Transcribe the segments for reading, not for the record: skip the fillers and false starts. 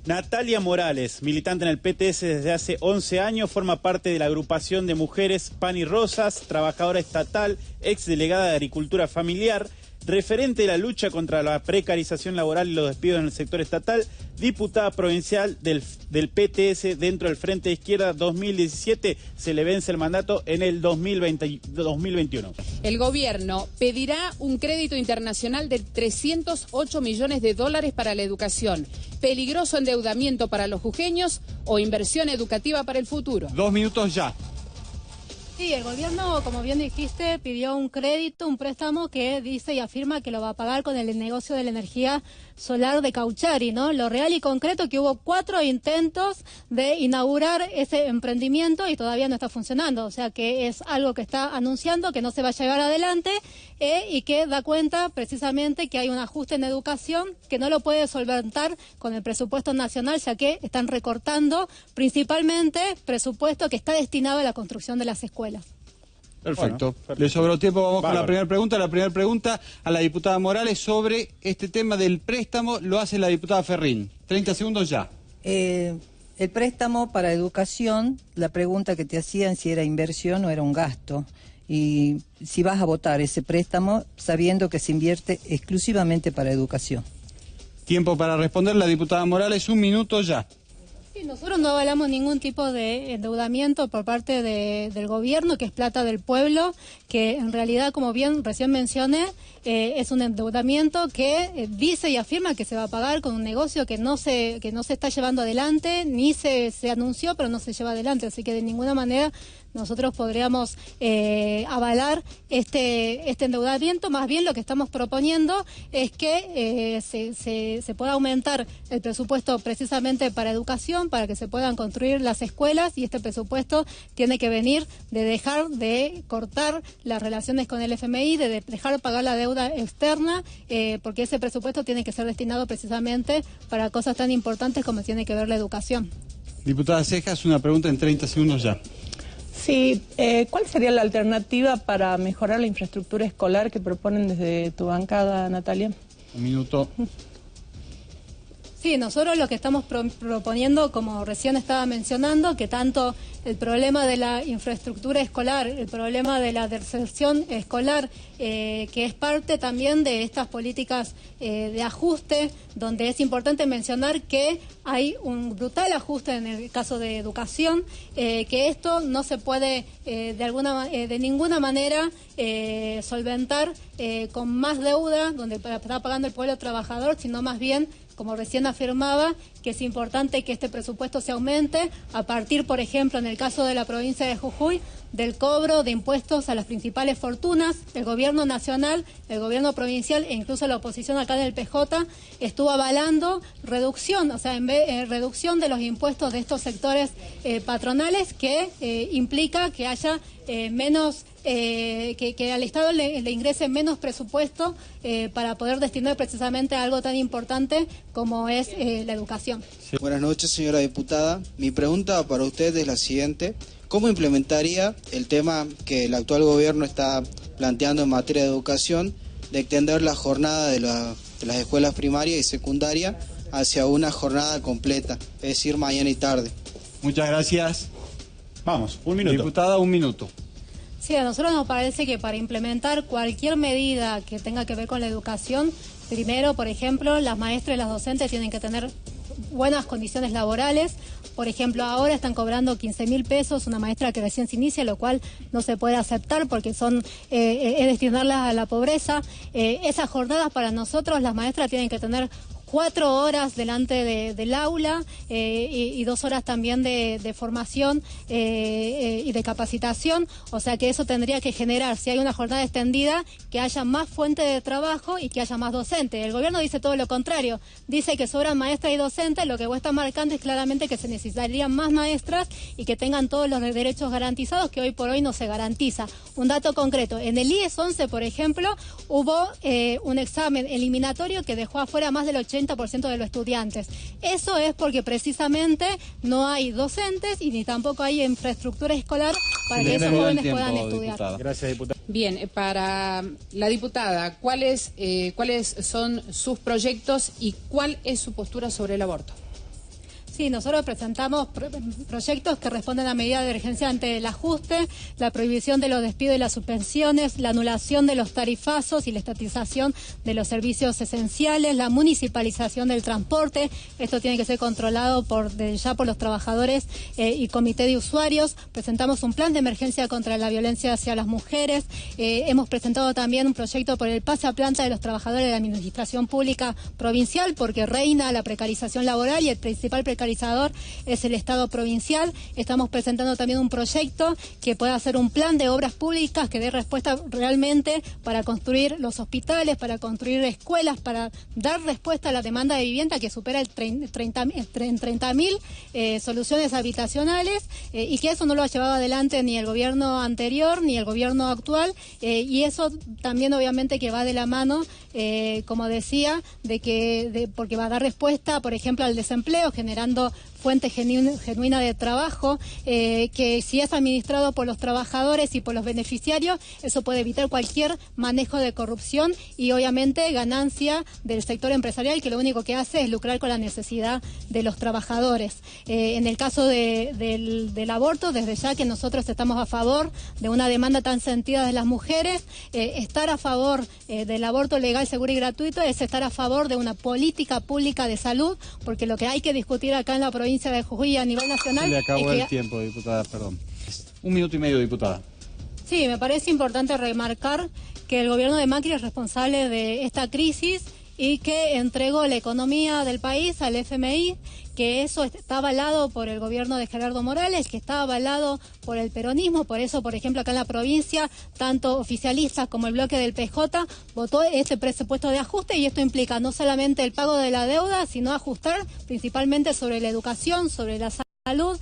Natalia Morales, militante en el PTS desde hace 11 años, forma parte de la agrupación de mujeres Pan y Rosas, trabajadora estatal, exdelegada de Agricultura Familiar, referente de la lucha contra la precarización laboral y los despidos en el sector estatal, diputada provincial del PTS dentro del Frente de Izquierda 2017, se le vence el mandato en el 2021. El gobierno pedirá un crédito internacional de 308 millones de dólares para la educación. Peligroso endeudamiento para los jujeños o inversión educativa para el futuro. 2 minutos ya. Sí, el gobierno, como bien dijiste, pidió un crédito, un préstamo que dice y afirma que lo va a pagar con el negocio de la energía solar de Cauchari, ¿no? Lo real y concreto que hubo 4 intentos de inaugurar ese emprendimiento y todavía no está funcionando, o sea que es algo que está anunciando que no se va a llevar adelante y que da cuenta precisamente que hay un ajuste en educación que no lo puede solventar con el presupuesto nacional, ya que están recortando principalmente presupuesto que está destinado a la construcción de las escuelas. Perfecto. Le sobró tiempo, vamos con la primera pregunta. La primera pregunta a la diputada Morales sobre este tema del préstamo, lo hace la diputada Ferrín. 30 segundos ya. El préstamo para educación, la pregunta que te hacían si era inversión o era un gasto. Y si vas a votar ese préstamo sabiendo que se invierte exclusivamente para educación. Tiempo para responder la diputada Morales, 1 minuto ya. Sí, nosotros no avalamos ningún tipo de endeudamiento por parte del gobierno, que es plata del pueblo, que en realidad, como bien recién mencioné, es un endeudamiento que dice y afirma que se va a pagar con un negocio que no se está llevando adelante, ni se anunció, pero no se lleva adelante, así que de ninguna manera nosotros podríamos avalar este endeudamiento. Más bien lo que estamos proponiendo es que se pueda aumentar el presupuesto precisamente para educación, para que se puedan construir las escuelas, y este presupuesto tiene que venir de dejar de cortar las relaciones con el FMI, de dejar de pagar la deuda externa, porque ese presupuesto tiene que ser destinado precisamente para cosas tan importantes como tiene que ver la educación. Diputada Cejas, una pregunta en 30 segundos ya. Sí, ¿cuál sería la alternativa para mejorar la infraestructura escolar que proponen desde tu bancada, Natalia? 1 minuto. Sí, nosotros lo que estamos proponiendo, como recién estaba mencionando, que tanto el problema de la infraestructura escolar, el problema de la deserción escolar, que es parte también de estas políticas de ajuste, donde es importante mencionar que hay un brutal ajuste en el caso de educación, que esto no se puede de ninguna manera solventar con más deuda, donde está pagando el pueblo trabajador, sino más bien, como recién afirmaba, que es importante que este presupuesto se aumente a partir, por ejemplo, en el caso de la provincia de Jujuy, del cobro de impuestos a las principales fortunas. El gobierno nacional, el gobierno provincial e incluso la oposición acá en el PJ estuvo avalando reducción, o sea, reducción de los impuestos de estos sectores patronales, que implica que haya menos, que al Estado le ingrese menos presupuesto para poder destinar precisamente a algo tan importante como es la educación. Sí. Buenas noches, señora diputada. Mi pregunta para usted es la siguiente. ¿Cómo implementaría el tema que el actual gobierno está planteando en materia de educación, de extender la jornada de las escuelas primarias y secundarias hacia una jornada completa, es decir, mañana y tarde? Muchas gracias. Vamos, 1 minuto. Diputada, 1 minuto. Sí, a nosotros nos parece que para implementar cualquier medida que tenga que ver con la educación, primero, por ejemplo, las maestras y las docentes tienen que tener buenas condiciones laborales. Por ejemplo, ahora están cobrando 15.000 pesos una maestra que recién se inicia, lo cual no se puede aceptar porque es destinarlas a la pobreza. Esas jornadas para nosotros, las maestras tienen que tener 4 horas delante del aula y 2 horas también de formación y de capacitación, o sea que eso tendría que generar, si hay una jornada extendida, que haya más fuentes de trabajo y que haya más docentes. El gobierno dice todo lo contrario, dice que sobran maestras y docentes, lo que vos estás marcando es claramente que se necesitarían más maestras y que tengan todos los derechos garantizados, que hoy por hoy no se garantiza. Un dato concreto, en el IES 11, por ejemplo, hubo un examen eliminatorio que dejó afuera más del 80% de los estudiantes. Eso es porque precisamente no hay docentes y ni tampoco hay infraestructura escolar para que esos jóvenes puedan estudiar. Diputada. Gracias, diputada. Bien, para la diputada, ¿cuáles son sus proyectos y cuál es su postura sobre el aborto? Sí, nosotros presentamos proyectos que responden a medidas de urgencia ante el ajuste, la prohibición de los despidos y las suspensiones, la anulación de los tarifazos y la estatización de los servicios esenciales, la municipalización del transporte. Esto tiene que ser controlado ya por los trabajadores y comité de usuarios. Presentamos un plan de emergencia contra la violencia hacia las mujeres. Hemos presentado también un proyecto por el pase a planta de los trabajadores de la administración pública provincial, porque reina la precarización laboral y el principal precarizador es el Estado provincial. Estamos presentando también un proyecto que pueda hacer un plan de obras públicas que dé respuesta realmente para construir los hospitales, para construir escuelas, para dar respuesta a la demanda de vivienda que supera el 30.000 soluciones habitacionales, y que eso no lo ha llevado adelante ni el gobierno anterior ni el gobierno actual, y eso también obviamente que va de la mano, como decía, porque va a dar respuesta, por ejemplo, al desempleo, generando fuente genuina de trabajo, que si es administrado por los trabajadores y por los beneficiarios, eso puede evitar cualquier manejo de corrupción y obviamente ganancia del sector empresarial, que lo único que hace es lucrar con la necesidad de los trabajadores. En el caso del aborto, desde ya que nosotros estamos a favor de una demanda tan sentida de las mujeres. Estar a favor del aborto legal, seguro y gratuito es estar a favor de una política pública de salud, porque lo que hay que discutir acá en la provincia de Jujuy a nivel nacional... Se le acabó el tiempo, diputada, perdón. 1 minuto y medio, diputada. Sí, me parece importante remarcar que el gobierno de Macri es responsable de esta crisis y que entregó la economía del país al FMI, que eso está avalado por el gobierno de Gerardo Morales, que está avalado por el peronismo. Por eso, por ejemplo, acá en la provincia, tanto oficialistas como el bloque del PJ votó ese presupuesto de ajuste, y esto implica no solamente el pago de la deuda, sino ajustar principalmente sobre la educación, sobre la salud.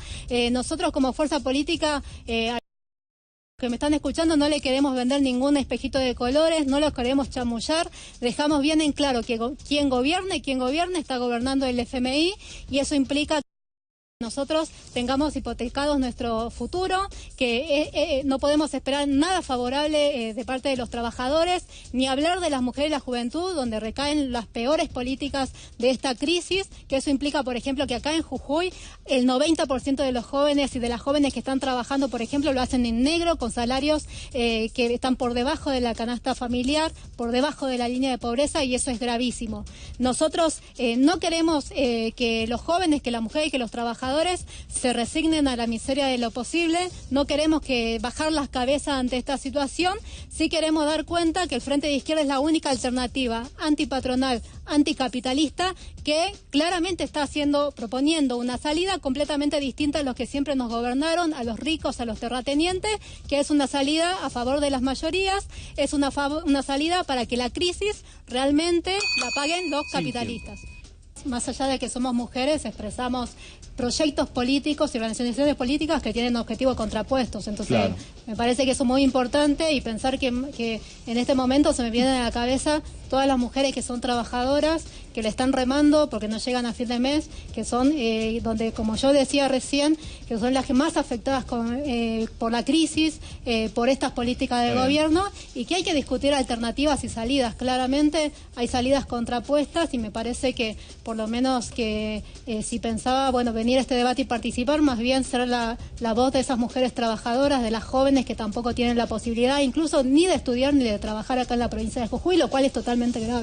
Nosotros como fuerza política... que me están escuchando, no le queremos vender ningún espejito de colores, no los queremos chamullar, dejamos bien en claro que quien gobierne está gobernando el FMI, y eso implica que nosotros tengamos hipotecados nuestro futuro, que no podemos esperar nada favorable de parte de los trabajadores, ni hablar de las mujeres y la juventud, donde recaen las peores políticas de esta crisis, que eso implica, por ejemplo, que acá en Jujuy el 90% de los jóvenes y de las jóvenes que están trabajando, por ejemplo, lo hacen en negro, con salarios que están por debajo de la canasta familiar, por debajo de la línea de pobreza, y eso es gravísimo. Nosotros no queremos que los jóvenes, que las mujeres y que los trabajadores se resignen a la miseria de lo posible. No queremos que bajar las cabezas ante esta situación. Sí queremos dar cuenta que el Frente de Izquierda es la única alternativa antipatronal, anticapitalista, que claramente está proponiendo una salida completamente distinta a los que siempre nos gobernaron, a los ricos, a los terratenientes, que es una salida a favor de las mayorías, es una salida para que la crisis realmente la paguen los capitalistas. Más allá de que somos mujeres, expresamos proyectos políticos y organizaciones políticas que tienen objetivos contrapuestos. Entonces, claro, me parece que eso es muy importante, y pensar que en este momento se me viene a la cabeza todas las mujeres que son trabajadoras, que le están remando porque no llegan a fin de mes, que son donde, como yo decía recién, que son las que más afectadas por la crisis, por estas políticas de gobierno, y que hay que discutir alternativas y salidas. Claramente hay salidas contrapuestas, y me parece que por lo menos que si pensaba, venir a este debate y participar, más bien ser la voz de esas mujeres trabajadoras, de las jóvenes que tampoco tienen la posibilidad incluso ni de estudiar ni de trabajar acá en la provincia de Jujuy, lo cual es totalmente grave.